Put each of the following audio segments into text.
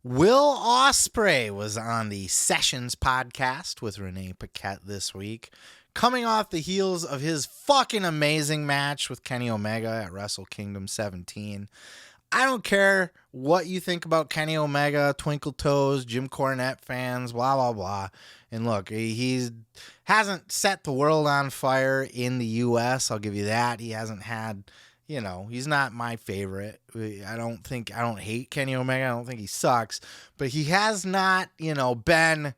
Will Ospreay was on the Sessions podcast with Renee Paquette this week, coming off the heels of his fucking amazing match with Kenny Omega at Wrestle Kingdom 17. I don't care what you think about Kenny Omega, Twinkle Toes, Jim Cornette fans, blah, blah, blah. And look, he hasn't set the world on fire in the U.S., I'll give you that. He hasn't had... he's not my favorite. I don't hate Kenny Omega. I don't think he sucks. But he has not, been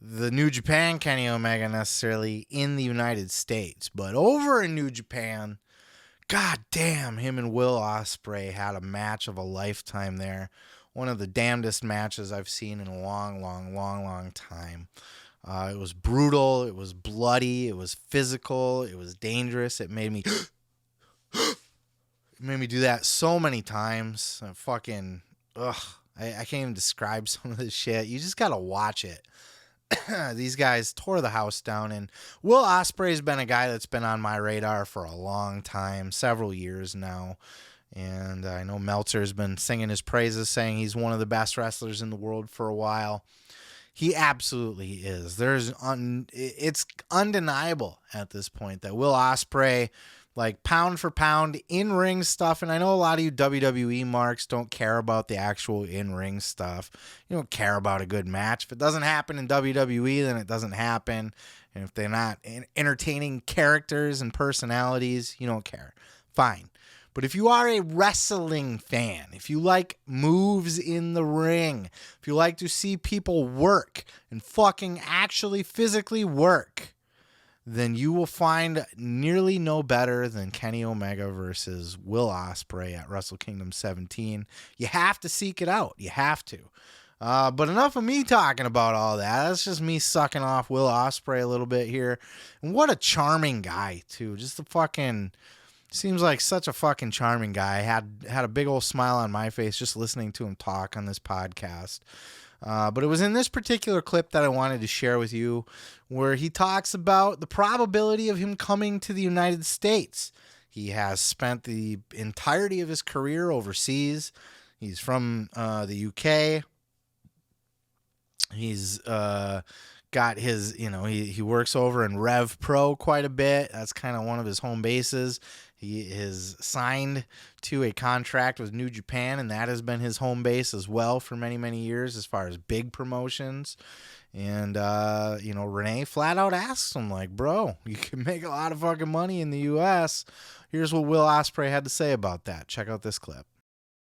the New Japan Kenny Omega necessarily in the United States. But over in New Japan, god damn, him and Will Ospreay had a match of a lifetime there. One of the damnedest matches I've seen in a long time. It was brutal. It was bloody. It was physical. It was dangerous. It made me... It made me do that so many times. I can't even describe some of this shit. You just gotta watch it. These guys tore the house down, and Will Ospreay's been a guy that's been on my radar for a long time, several years now. And I know Meltzer's been singing his praises, saying he's one of the best wrestlers in the world for a while. He absolutely is. It's undeniable at this point that Will Ospreay, like pound for pound in-ring stuff, and I know a lot of you WWE marks don't care about the actual in-ring stuff. You don't care about a good match. If it doesn't happen in WWE, then it doesn't happen. And if they're not entertaining characters and personalities, you don't care. Fine. But if you are a wrestling fan, if you like moves in the ring, if you like to see people work and fucking actually physically work, then you will find nearly no better than Kenny Omega versus Will Ospreay at Wrestle Kingdom 17. You have to seek it out. You have to. But enough of me talking about all that. That's just me sucking off Will Ospreay a little bit here. And what a charming guy, too. Just a fucking... Seems like such a fucking charming guy. Had a big old smile on my face just listening to him talk on this podcast. But it was in this particular clip that I wanted to share with you where he talks about the probability of him coming to the United States. He has spent the entirety of his career overseas. He's from the UK. He's got his, he works over in Rev Pro quite a bit. That's kind of one of his home bases. He is signed to a contract with New Japan, and that has been his home base as well for many, many years as far as big promotions. And, Renee flat out asks him, like, bro, you can make a lot of fucking money in the U.S. Here's what Will Ospreay had to say about that. Check out this clip.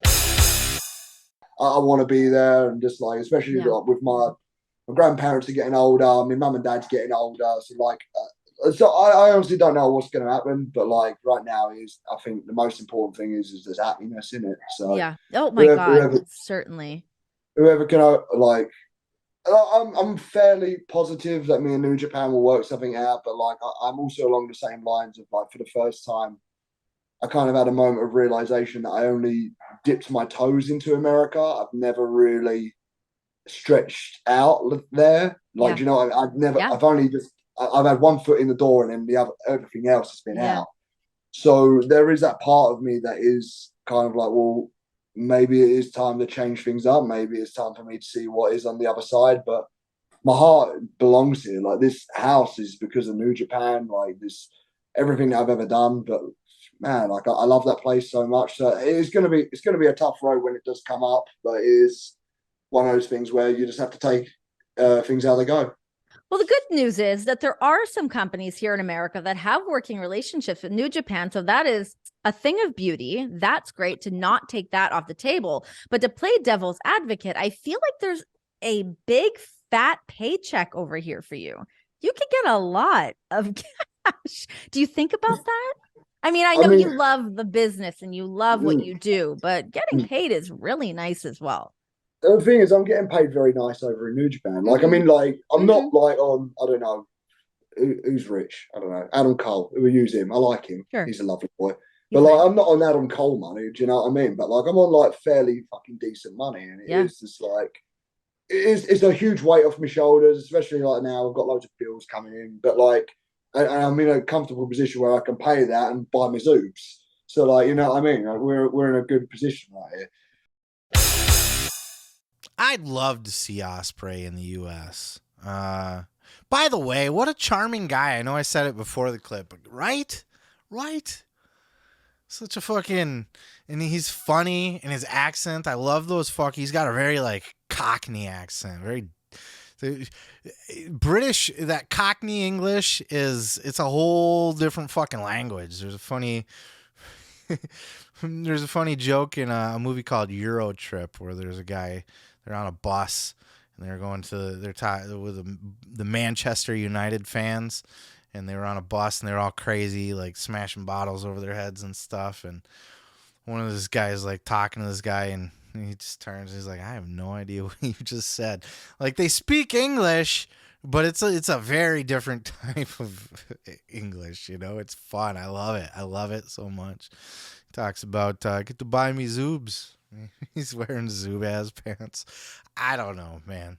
I want to be there, and just like, especially like, with my grandparents are getting older, my mum and dad's getting older. So I honestly don't know what's going to happen, but like right now I think the most important thing is there's happiness in it. So yeah. Oh my God, certainly. Whoever can I'm fairly positive that me and New Japan will work something out, but like I'm also along the same lines of like, for the first time, I kind of had a moment of realization that I only dipped my toes into America. I've never really stretched out there. Like, Yeah. I've had one foot in the door, and then everything else has been out. So there is that part of me that is kind of like, well, maybe it is time to change things up. Maybe it's time for me to see what is on the other side. But my heart belongs here. Like, this house is because of New Japan. Like, this, everything that I've ever done. But man, like I love that place so much. So it's gonna be a tough road when it does come up. But it is one of those things where you just have to take things how they go. Well, the good news is that there are some companies here in America that have working relationships with New Japan. So that is a thing of beauty. That's great to not take that off the table. But to play devil's advocate, I feel like there's a big fat paycheck over here for you. You could get a lot of cash. Do you think about that? I mean, you love the business and you love what you do, but getting paid is really nice as well. The thing is, I'm getting paid very nice over in New Japan. Like, I mean, like, I'm not like on, I don't know, who's rich? I don't know. Adam Cole. We use him. I like him. Sure. He's a lovely boy. But like, I'm not on Adam Cole money. Do you know what I mean? But like, I'm on like fairly fucking decent money, and it is just like, it's a huge weight off my shoulders, especially like now I've got loads of bills coming in. But like, and I'm in a comfortable position where I can pay that and buy my Zoobs. So like, you know what I mean? Like, we're in a good position right here. I'd love to see Ospreay in the U.S. By the way, what a charming guy. I know I said it before the clip, but right? Such a fucking, and he's funny in his accent. I love those he's got a very like Cockney accent, very British. That Cockney English it's a whole different fucking language. There's a funny joke in a movie called Euro Trip where there's a guy, they're on a bus and they're going to with the Manchester United fans, and they were on a bus and they're all crazy, like smashing bottles over their heads and stuff. And one of those guys like talking to this guy, and he just turns and he's like, I have no idea what you just said. Like, they speak English, but it's a very different type of English, you know? It's fun. I love it so much. He talks about, get to buy me Zoobs. He's wearing Zubaz pants. I don't know, man.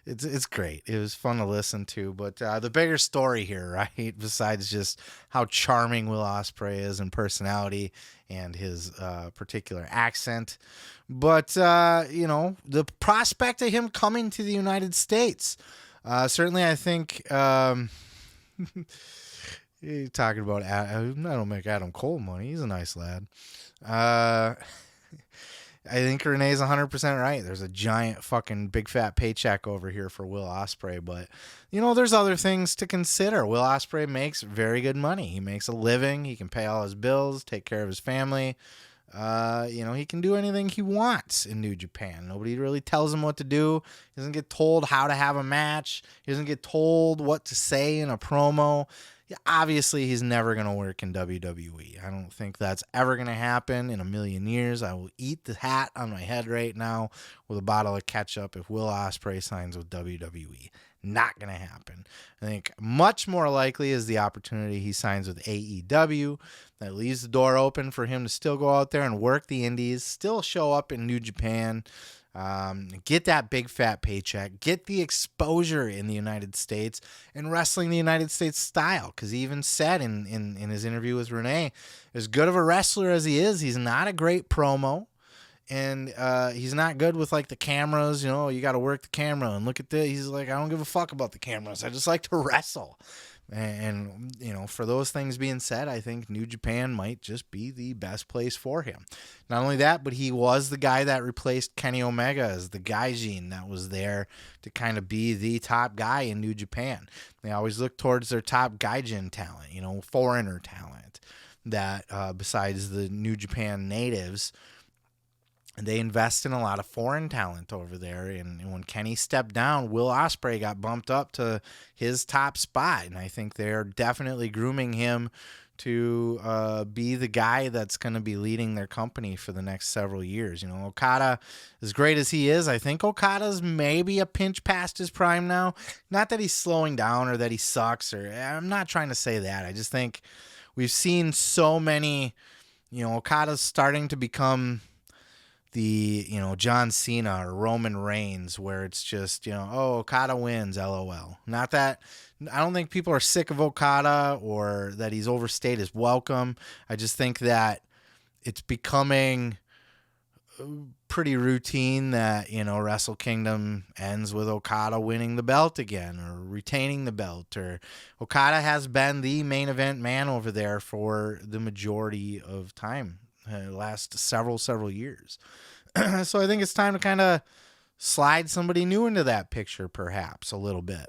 It's great. It was fun to listen to, but the bigger story here, right? Besides just how charming Will Ospreay is in personality and his particular accent, but the prospect of him coming to the United States, certainly, I think. You're talking about, I don't make Adam Cole money. He's a nice lad. I think Renee's 100% right. There's a giant fucking big fat paycheck over here for Will Ospreay, but there's other things to consider. Will Ospreay makes very good money. He makes a living. He can pay all his bills, take care of his family. He can do anything he wants in New Japan. Nobody really tells him what to do. He doesn't get told how to have a match. He doesn't get told what to say in a promo. Yeah, obviously, he's never going to work in WWE. I don't think that's ever going to happen in a million years. I will eat the hat on my head right now with a bottle of ketchup if Will Ospreay signs with WWE. Not going to happen. I think much more likely is the opportunity he signs with AEW. That leaves the door open for him to still go out there and work the indies, still show up in New Japan, get that big fat paycheck, get the exposure in the United States, and wrestling the United States style. Because he even said in his interview with Renee, as good of a wrestler as he is, he's not a great promo. And he's not good with like the cameras, you got to work the camera and look at this. He's like, I don't give a fuck about the cameras. I just like to wrestle. And for those things being said, I think New Japan might just be the best place for him. Not only that, but he was the guy that replaced Kenny Omega as the gaijin that was there to kind of be the top guy in New Japan. They always look towards their top gaijin talent, foreigner talent that besides the New Japan natives. They invest in a lot of foreign talent over there. And when Kenny stepped down, Will Ospreay got bumped up to his top spot. And I think they're definitely grooming him to be the guy that's going to be leading their company for the next several years. Okada, as great as he is, I think Okada's maybe a pinch past his prime now. Not that he's slowing down or that he sucks, or I'm not trying to say that. I just think we've seen so many, Okada's starting to become the John Cena or Roman Reigns, where it's just Okada wins, LOL. Not that I don't think people are sick of Okada or that he's overstayed his welcome. I just think that it's becoming pretty routine that Wrestle Kingdom ends with Okada winning the belt again or retaining the belt, or Okada has been the main event man over there for the majority of time. Last several years. So I think it's time to kind of slide somebody new into that picture, perhaps a little bit.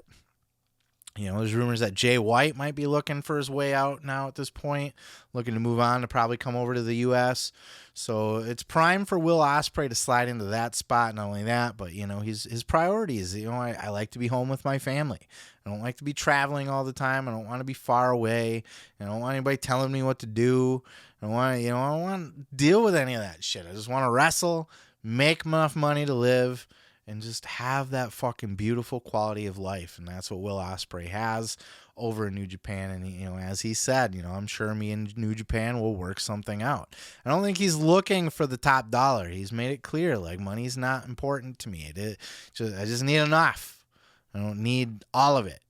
There's rumors that Jay White might be looking for his way out now at this point, looking to move on to probably come over to the U.S. So it's prime for Will Ospreay to slide into that spot. Not only that, but his priorities. I like to be home with my family. I don't like to be traveling all the time. I don't want to be far away. I don't want anybody telling me what to do. I don't want to deal with any of that shit. I just want to wrestle, make enough money to live, and just have that fucking beautiful quality of life. And that's what Will Ospreay has over in New Japan. And, as he said, I'm sure me and New Japan will work something out. I don't think he's looking for the top dollar. He's made it clear, like, money's not important to me. I just need enough. I don't need all of it.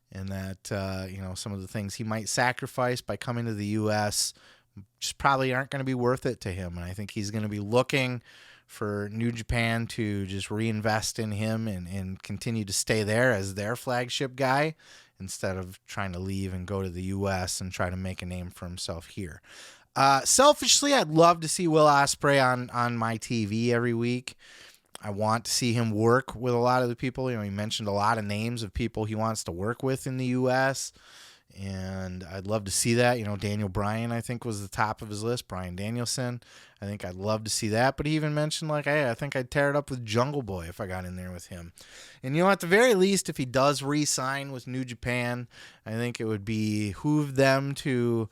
And that, some of the things he might sacrifice by coming to the U.S. just probably aren't going to be worth it to him. And I think he's going to be looking for New Japan to just reinvest in him and continue to stay there as their flagship guy instead of trying to leave and go to the U.S. and try to make a name for himself here. Selfishly, I'd love to see Will Ospreay on my TV every week. I want to see him work with a lot of the people. He mentioned a lot of names of people he wants to work with in the U.S., and I'd love to see that. Daniel Bryan, I think, was the top of his list. Bryan Danielson. I think I'd love to see that. But he even mentioned, hey, I think I'd tear it up with Jungle Boy if I got in there with him. And, at the very least, if he does re-sign with New Japan, I think it would behoove them to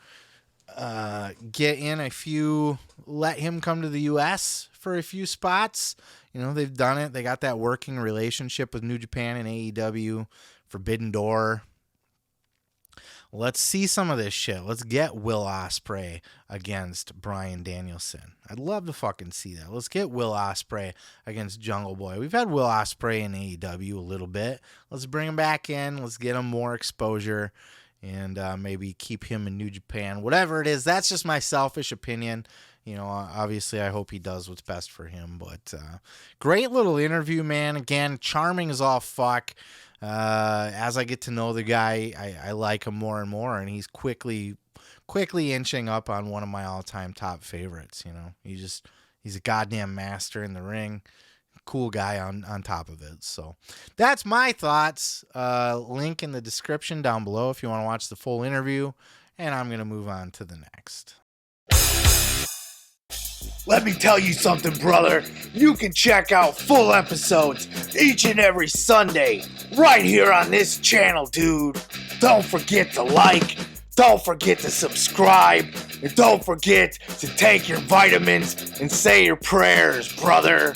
get in a few, let him come to the U.S. for a few spots. They've done it. They got that working relationship with New Japan and AEW, Forbidden Door. Let's see some of this shit. Let's get Will Ospreay against Bryan Danielson. I'd love to fucking see that. Let's get Will Ospreay against Jungle Boy. We've had Will Ospreay in AEW a little bit. Let's bring him back in. Let's get him more exposure and maybe keep him in New Japan. Whatever it is, that's just my selfish opinion. Obviously I hope he does what's best for him. But great little interview, man. Again, charming as all fuck. As I get to know the guy, I like him more and more, and he's quickly inching up on one of my all-time top favorites. He's a goddamn master in the ring. Cool guy on top of it. So that's my thoughts. Link in the description down below if you want to watch the full interview, and I'm going to move on to the next. Let me tell you something, brother. You can check out full episodes each and every Sunday right here on this channel, dude. Don't forget to like, don't forget to subscribe, and don't forget to take your vitamins and say your prayers, brother.